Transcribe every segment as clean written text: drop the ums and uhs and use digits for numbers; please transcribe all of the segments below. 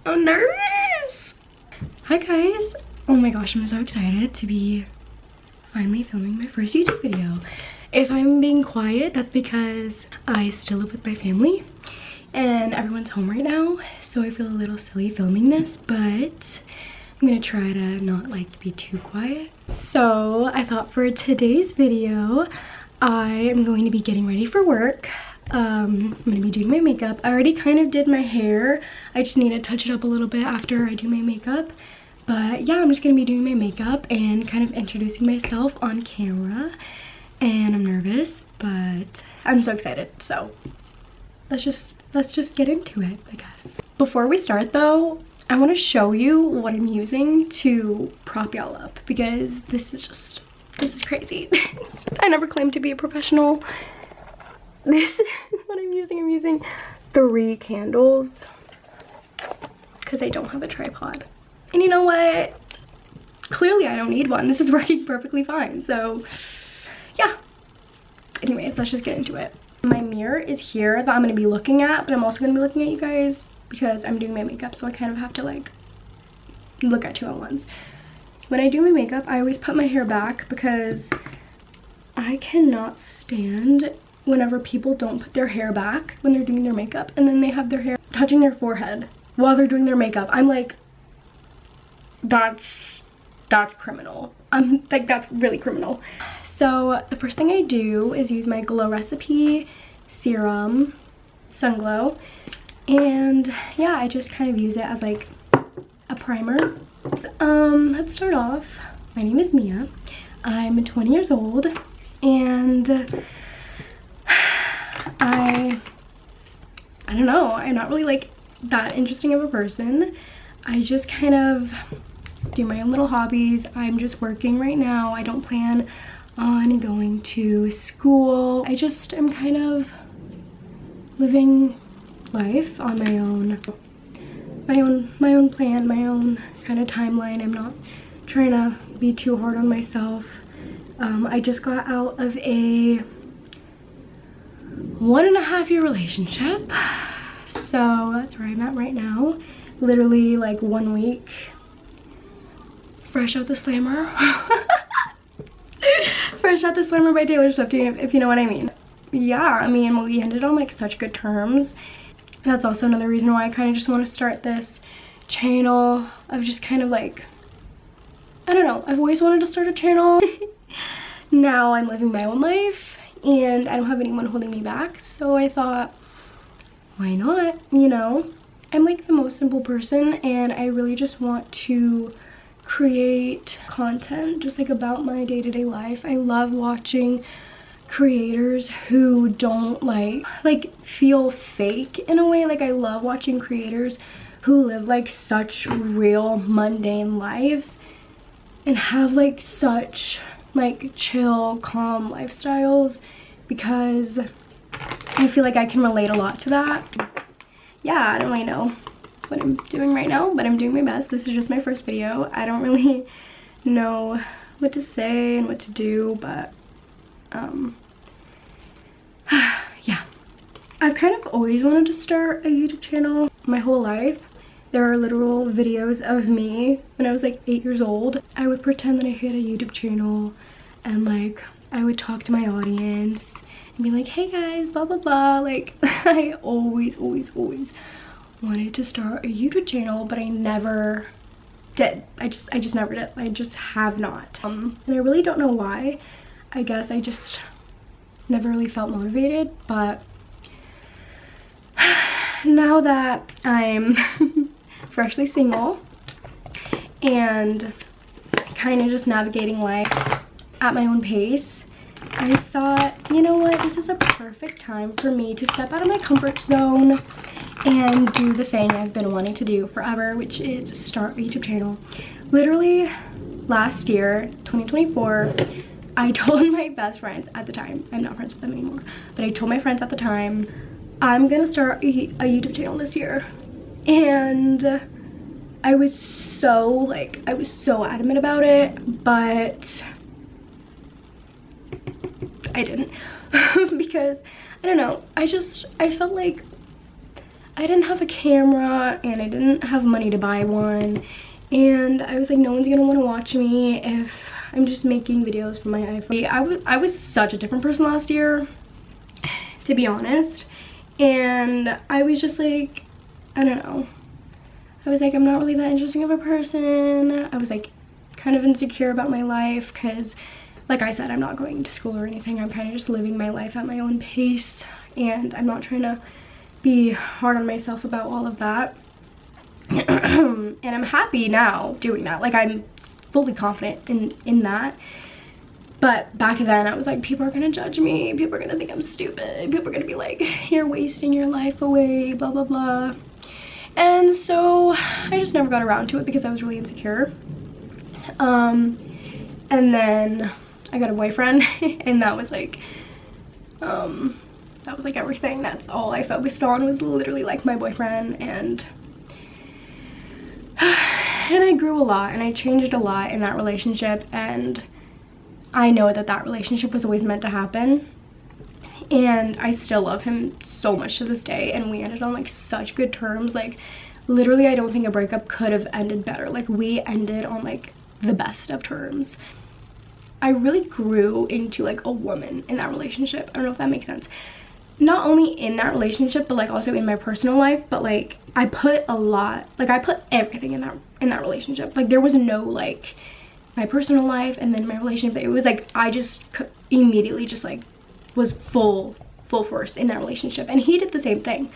I'm nervous. Hi guys. Oh my gosh, I'm so excited to be finally filming my first YouTube video. If I'm being quiet, that's because I still live with my family and everyone's home right now, so I feel a little silly filming this, but I'm gonna try to not like be too quiet. So I thought for today's video, I am going to be getting ready for work. I'm gonna be doing my makeup. I already kind of did my hair. I just need to touch it up a little bit after I do my makeup. But yeah, I'm just gonna be doing my makeup and kind of introducing myself on camera. And I'm nervous, but I'm so excited. So let's just get into it, I guess. Before we start though, I want to show you what I'm using to prop y'all up, because this is crazy. I never claimed to be a professional. This is what I'm using. I'm using 3 candles because I don't have a tripod. And you know what? Clearly I don't need one. This is working perfectly fine. So yeah. Anyways, let's just get into it. My mirror is here that I'm going to be looking at, but I'm also going to be looking at you guys because I'm doing my makeup, so I kind of have to like look at 2 at once. When I do my makeup, I always put my hair back because I cannot stand whenever people don't put their hair back when they're doing their makeup and then they have their hair touching their forehead while they're doing their makeup. I'm like, that's criminal. I'm like, that's really criminal. So the first thing I do is use my Glow Recipe serum, Sun Glow, and yeah, I just kind of use it as like a primer. Let's start off. My name is Mia. I'm 20 years old, and I don't know, I'm not really like that interesting of a person. I just kind of do my own little hobbies. I'm just working right now. I don't plan on going to school. I just am kind of living life on my own plan, my own kind of timeline. I'm not trying to be too hard on myself. I just got out of a 1.5-year relationship, so that's where I'm at right now. Literally like 1 week fresh out the slammer. Fresh out the slammer by Taylor Swift, if you know what I mean. Yeah, I mean, we ended on like such good terms. That's also another reason why I kind of just want to start this channel of just kind of like, I don't know, I've always wanted to start a channel. Now I'm living my own life and I don't have anyone holding me back, so I thought, why not, you know? I'm like the most simple person and I really just want to create content just like about my day-to-day life. I love watching creators who don't like feel fake in a way. Like, I love watching creators who live like such real mundane lives and have like such like chill, calm lifestyles, because I feel like I can relate a lot to that. Yeah, I don't really know what I'm doing right now, but I'm doing my best. This is just my first video. I don't really know what to say and what to do, but yeah. I've kind of always wanted to start a YouTube channel my whole life. There are literal videos of me when I was like 8 years old. I would pretend that I had a YouTube channel and like I would talk to my audience and be like, hey guys, blah blah blah. Like, I always wanted to start a YouTube channel, but I never did. I just never did. I just have not. And I really don't know why. I guess I just never really felt motivated, but now that I'm freshly single and kind of just navigating life at my own pace, I thought, you know what, this is a perfect time for me to step out of my comfort zone and do the thing I've been wanting to do forever, which is start a YouTube channel. Literally last year, 2024, I told my best friends at the time, I'm not friends with them anymore, but I told my friends at the time, I'm gonna start a YouTube channel this year. And I was so adamant about it, but I didn't. Because I don't know, I felt like I didn't have a camera and I didn't have money to buy one, and I was like, no one's gonna want to watch me if I'm just making videos from my iPhone. I was such a different person last year, to be honest, and I was just like, I don't know, I was like, I'm not really that interesting of a person. I was like kind of insecure about my life because, like I said, I'm not going to school or anything. I'm kind of just living my life at my own pace, and I'm not trying to be hard on myself about all of that. And I'm happy now doing that. Like, I'm fully confident in that. But back then I was like, people are gonna judge me, people are gonna think I'm stupid, people are gonna be like, you're wasting your life away, blah blah blah. And so I just never got around to it because I was really insecure. And then I got a boyfriend, and that was like everything. That's all I focused on, was literally like my boyfriend. And I grew a lot and I changed a lot in that relationship, and I know that that relationship was always meant to happen, and I still love him so much to this day, and we ended on like such good terms. Like, literally, I don't think a breakup could have ended better. Like, we ended on like the best of terms. I really grew into like a woman in that relationship. I don't know if that makes sense. Not only in that relationship, but like also in my personal life. But like, I put a lot, like I put everything in that relationship. Like, there was no like my personal life and then my relationship. It was like I just immediately just like was full force in that relationship, and he did the same thing,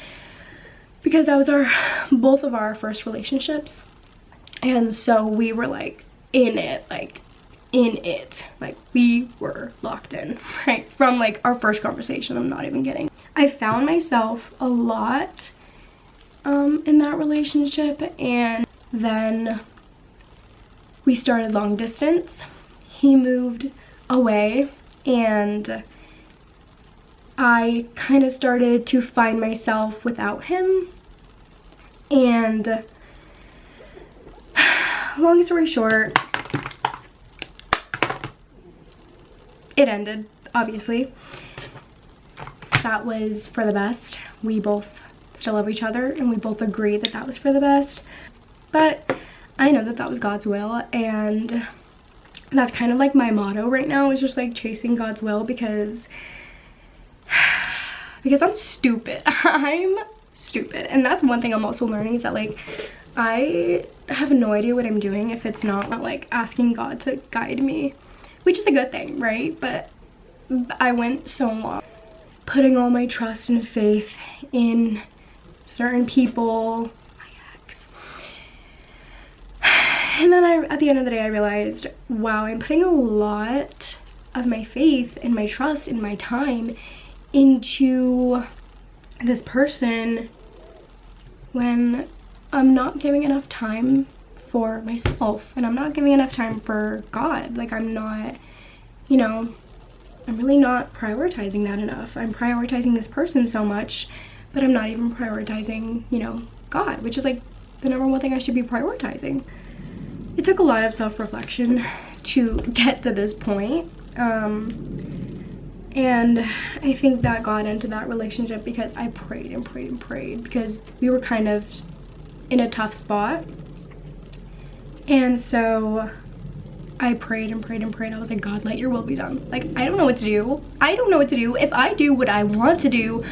because that was both of our first relationships, and so we were like in it, like we were locked in right from like our first conversation. I'm not even kidding. I found myself a lot in that relationship, and then we started long distance. He moved away, and I kind of started to find myself without him. And long story short, it ended, obviously. That was for the best. We both still love each other, and we both agree that that was for the best. But I know that that was God's will, and that's kind of like my motto right now, is just like chasing God's will, because I'm stupid. I'm stupid. And that's one thing I'm also learning, is that like I have no idea what I'm doing if it's not like asking God to guide me, which is a good thing, right? But I went so long putting all my trust and faith in certain people, and then at the end of the day, I realized, wow, I'm putting a lot of my faith and my trust and my time into this person when I'm not giving enough time for myself, and I'm not giving enough time for God. Like, I'm not, you know, I'm really not prioritizing that enough. I'm prioritizing this person so much, but I'm not even prioritizing, you know, God, which is like the number one thing I should be prioritizing. It took a lot of self-reflection to get to this point, and I think that got into that relationship because I prayed and prayed and prayed, because we were kind of in a tough spot. And so I prayed and prayed and prayed. I was like, God, let your will be done. Like, I don't know what to do. I don't know what to do. If I do what I want to do,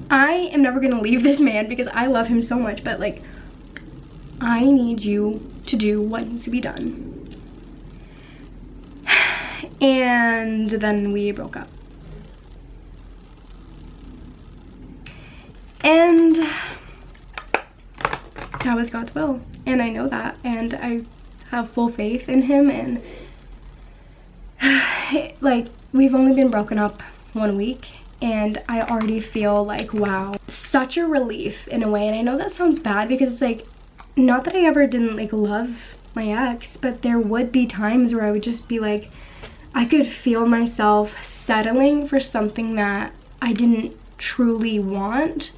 I am never gonna leave this man, because I love him so much, but like, I need you to do what needs to be done. And then we broke up. And that was God's will, and I know that, and I have full faith in him. And like, we've only been broken up 1 week, and I already feel like, wow, such a relief in a way. And I know that sounds bad, because it's like, not that I ever didn't like love my ex, but there would be times where I would just be like, I could feel myself settling for something that I didn't truly want,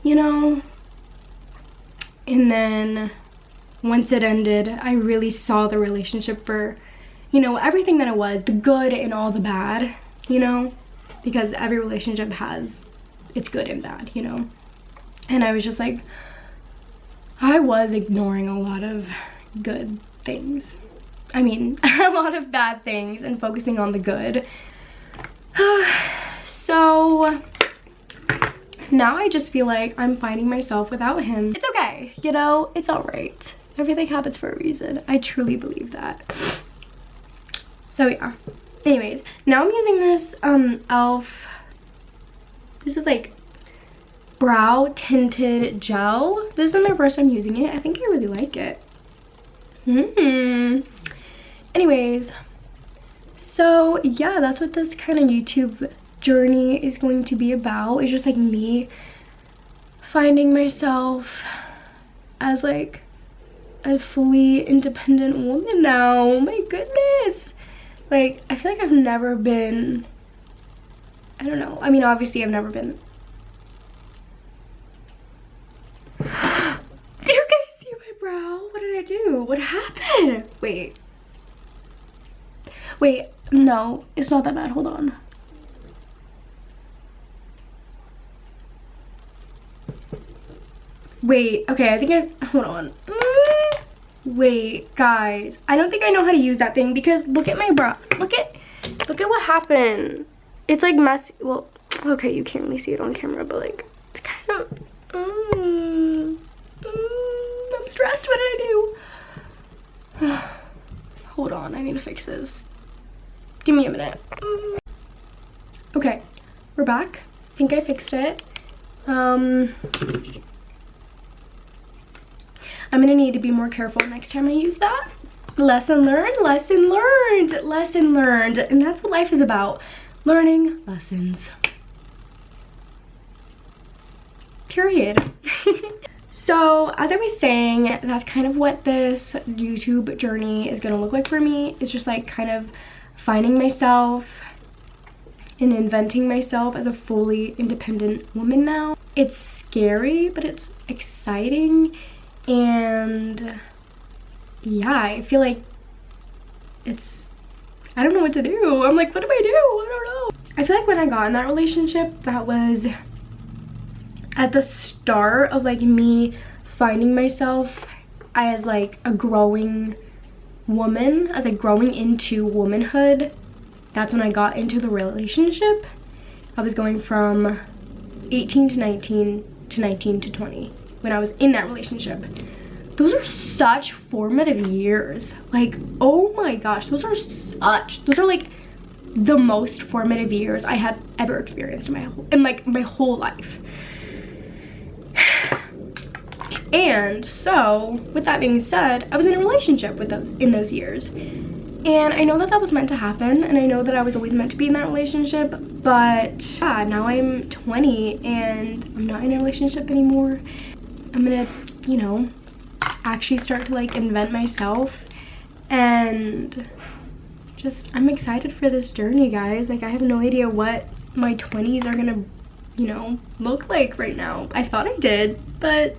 you know. And then once it ended, I really saw the relationship for, you know, everything that it was, the good and all the bad, you know, because every relationship has its good and bad, you know. And I was just like, I was ignoring a lot of good things. I mean, a lot of bad things and focusing on the good. So now I just feel like I'm finding myself without him. It's okay, you know, it's all right. Everything happens for a reason. I truly believe that. So yeah, anyways, now I'm using this e.l.f. This is like brow tinted gel. This is my first time using it. I think I really like it. Anyways, so yeah, that's what this kind of YouTube journey is going to be about. It's just like me finding myself as like a fully independent woman now. Oh my goodness. Like, I feel like I've never been, I don't know. I mean, obviously I've never been. Do you guys see my brow? What did I do? What happened? Wait, no, it's not that bad. Hold on. Wait, okay, I think hold on. Wait, guys, I don't think I know how to use that thing because look at my brow. Look at what happened. It's like messy. Well, okay, you can't really see it on camera, but like, it's kind of, I'm stressed. What did I do? Hold on, I need to fix this. Give me a minute. Okay, we're back. I think I fixed it. I'm gonna need to be more careful next time I use that. Lesson learned, lesson learned, lesson learned. And that's what life is about. Learning lessons. Period. So as I was saying, that's kind of what this YouTube journey is gonna look like for me. It's just like kind of finding myself and inventing myself as a fully independent woman now. It's scary, but it's exciting. And yeah, I feel like I don't know what to do. I'm like, what do I do? I don't know. I feel like when I got in that relationship, that was at the start of like me finding myself as like a growing woman, as like growing into womanhood. That's when I got into the relationship. I was going from 18 to 19 to 19 to 20 when I was in that relationship. Those are such formative years. Like, oh my gosh, those are like the most formative years I have ever experienced in my whole life. And so with that being said, I was in a relationship in those years, and I know that was meant to happen, and I know that I was always meant to be in that relationship. But yeah, now I'm 20 and I'm not in a relationship anymore. I'm gonna, you know, actually start to like invent myself, and just I'm excited for this journey, guys. Like, I have no idea what my 20s are gonna, you know, look like right now. I thought I did, but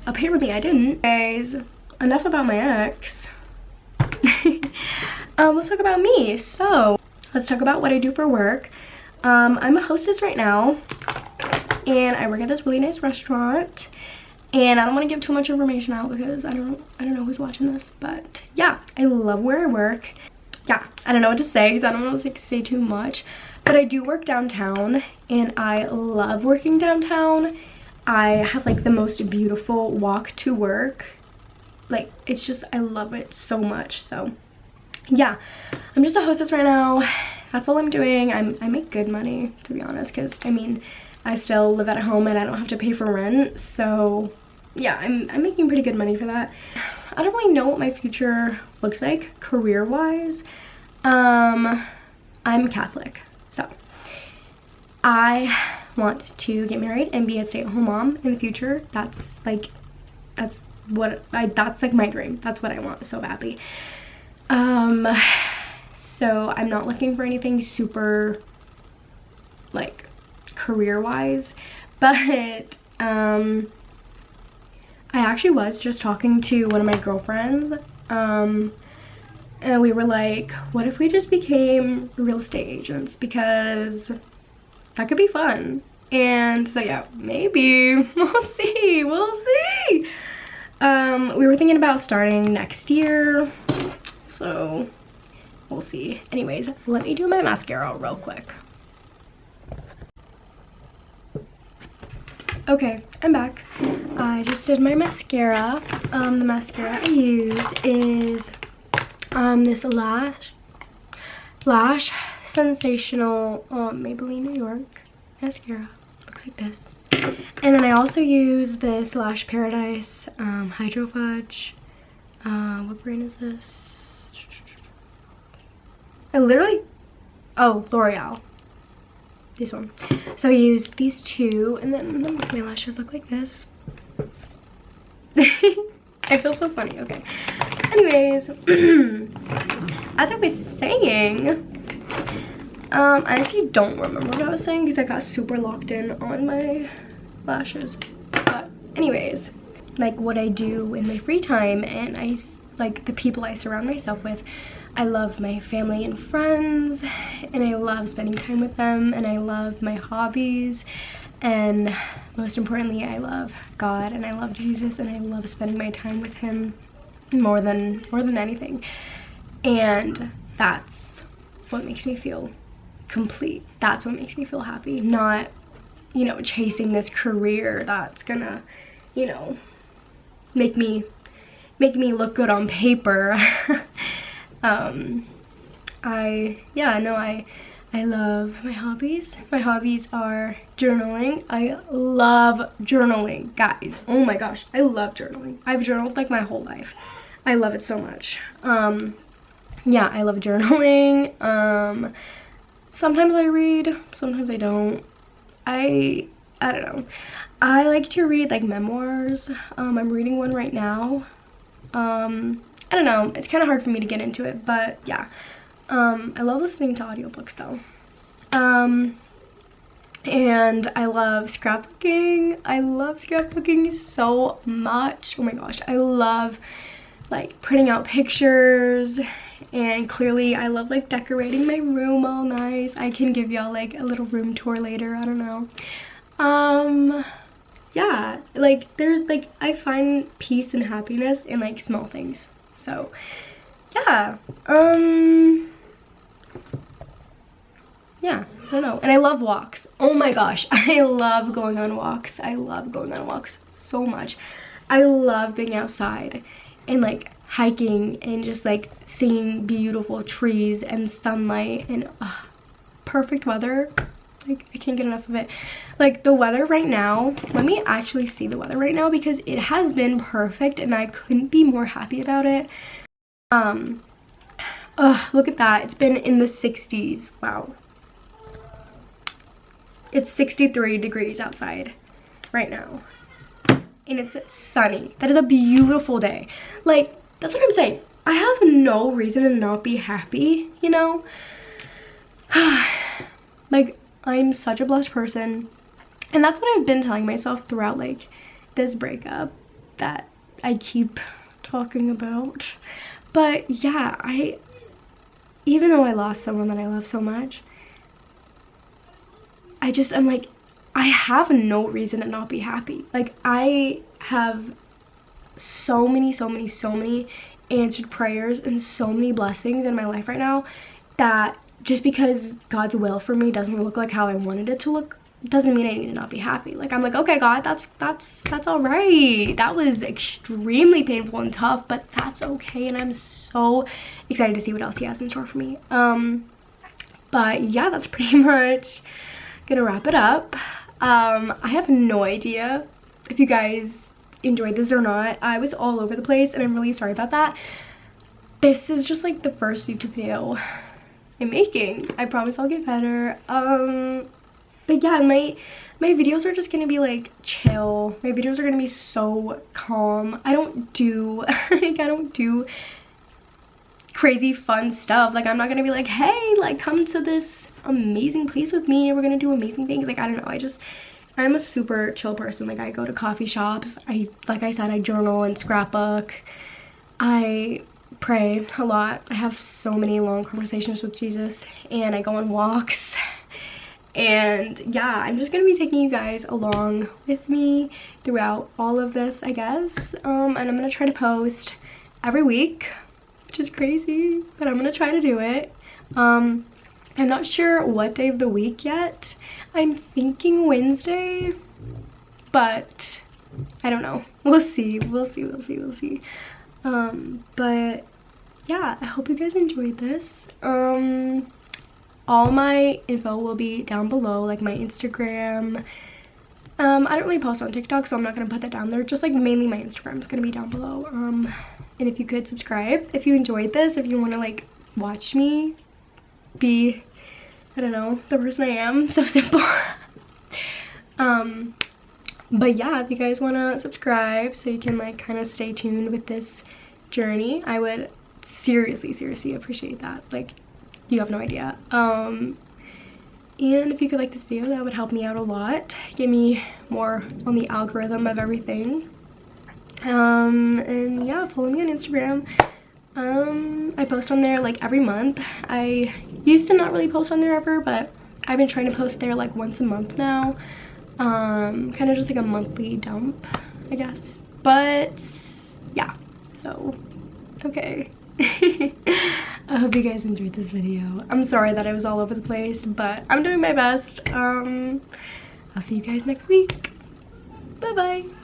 apparently I didn't. Guys, enough about my ex. Let's talk about me. So let's talk about what I do for work. I'm a hostess right now, and I work at this really nice restaurant, and I don't want to give too much information out because I don't know who's watching this. But yeah, I love where I work. Yeah, I don't know what to say because I don't want to like say too much, but I do work downtown, and I love working downtown. I have like the most beautiful walk to work. Like, it's just, I love it so much. So yeah, I'm just a hostess right now. That's all I'm doing. I make good money, to be honest, because I mean, I still live at home and I don't have to pay for rent. So yeah, I'm making pretty good money for that. I don't really know what my future looks like career-wise. I'm Catholic, so I want to get married and be a stay-at-home mom in the future. That's like my dream. That's what I want so badly. So I'm not looking for anything super like career-wise, but I actually was just talking to one of my girlfriends, and we were like, what if we just became real estate agents, because that could be fun. And so yeah, maybe we'll see. We were thinking about starting next year, so we'll see. Anyways, let me do my mascara real quick. Okay, I'm back. I just did my mascara. The mascara I used is this Lash Sensational Maybelline New York mascara. Looks like this. And then I also use this Lash Paradise Hydro Fudge. What brand is this? Oh, L'Oreal. This one. So I used these two, and then that makes my lashes look like this. I feel so funny. Okay. Anyways, as I was saying, I actually don't remember what I was saying because I got super locked in on my lashes. But anyways, like what I do in my free time, and like the people I surround myself with. I love my family and friends, and I love spending time with them, and I love my hobbies, and most importantly, I love God, and I love Jesus, and I love spending my time with him more than anything. And that's what makes me feel complete. That's what makes me feel happy, not, you know, chasing this career that's gonna, you know, make me look good on paper. I love my hobbies. My hobbies are journaling. I love journaling, guys. Oh my gosh, I love journaling. I've journaled like my whole life. I love it so much. Yeah, I love journaling. Sometimes I read, sometimes I don't. I don't know. I like to read like memoirs. I'm reading one right now. I don't know, it's kind of hard for me to get into it, but yeah. I love listening to audiobooks though. And I love scrapbooking. I love scrapbooking so much. Oh my gosh, I love like printing out pictures, and clearly I love like decorating my room all nice. I can give y'all like a little room tour later, I don't know. Yeah, like there's like, I find peace and happiness in like small things. So yeah, yeah, I don't know. And I love walks. Oh my gosh, I love going on walks. I love going on walks so much. I love being outside and like hiking and just like seeing beautiful trees and sunlight and perfect weather. Like, I can't get enough of it. Like, the weather right now, let me actually see the weather right now because it has been perfect and I couldn't be more happy about it. Look at that. It's been in the 60s. Wow. It's 63 degrees outside right now. And it's sunny. That is a beautiful day. Like, that's what I'm saying. I have no reason to not be happy, you know? Like, I'm such a blessed person, and that's what I've been telling myself throughout like this breakup that I keep talking about. But yeah, even though I lost someone that I love so much, I'm like, I have no reason to not be happy. Like, I have so many answered prayers and so many blessings in my life right now that just because God's will for me doesn't look like how I wanted it to look doesn't mean I need to not be happy. Like, I'm like, okay, God, that's all right. That was extremely painful and tough, but that's okay, and I'm so excited to see what else he has in store for me. But yeah, that's pretty much gonna wrap it up. I have no idea if you guys enjoyed this or not. I was all over the place, and I'm really sorry about that. This is just like the first YouTube video I'm making. I promise I'll get better. But yeah, my videos are just gonna be like chill. My videos are gonna be so calm. I don't do like, I don't do crazy fun stuff. Like, I'm not gonna be like, hey, like, come to this amazing place with me and we're gonna do amazing things. Like, I don't know, I'm a super chill person. Like, I go to coffee shops, like I said, I journal and scrapbook, I pray a lot, I have so many long conversations with Jesus, and I go on walks, And yeah, I'm just gonna be taking you guys along with me throughout all of this, I guess. And I'm gonna try to post every week, which is crazy, but I'm gonna try to do it. I'm not sure what day of the week yet. I'm thinking Wednesday, but I don't know. We'll see. But yeah, I hope you guys enjoyed this. All my info will be down below, like my Instagram. I don't really post on TikTok, so I'm not gonna put that down there. Just like mainly my Instagram is gonna be down below. And if you could subscribe if you enjoyed this, if you want to like watch me be, I don't know, the person I am. So simple. But yeah, if you guys want to subscribe so you can like kind of stay tuned with this journey, I would seriously appreciate that. Like, you have no idea. And if you could like this video, that would help me out a lot, get me more on the algorithm of everything. And yeah, follow me on Instagram. I post on there like every month. I used to not really post on there ever, but I've been trying to post there like once a month now. Kind of just like a monthly dump, I guess. But yeah, so okay. I hope you guys enjoyed this video. I'm sorry that I was all over the place, but I'm doing my best. I'll see you guys next week. Bye bye.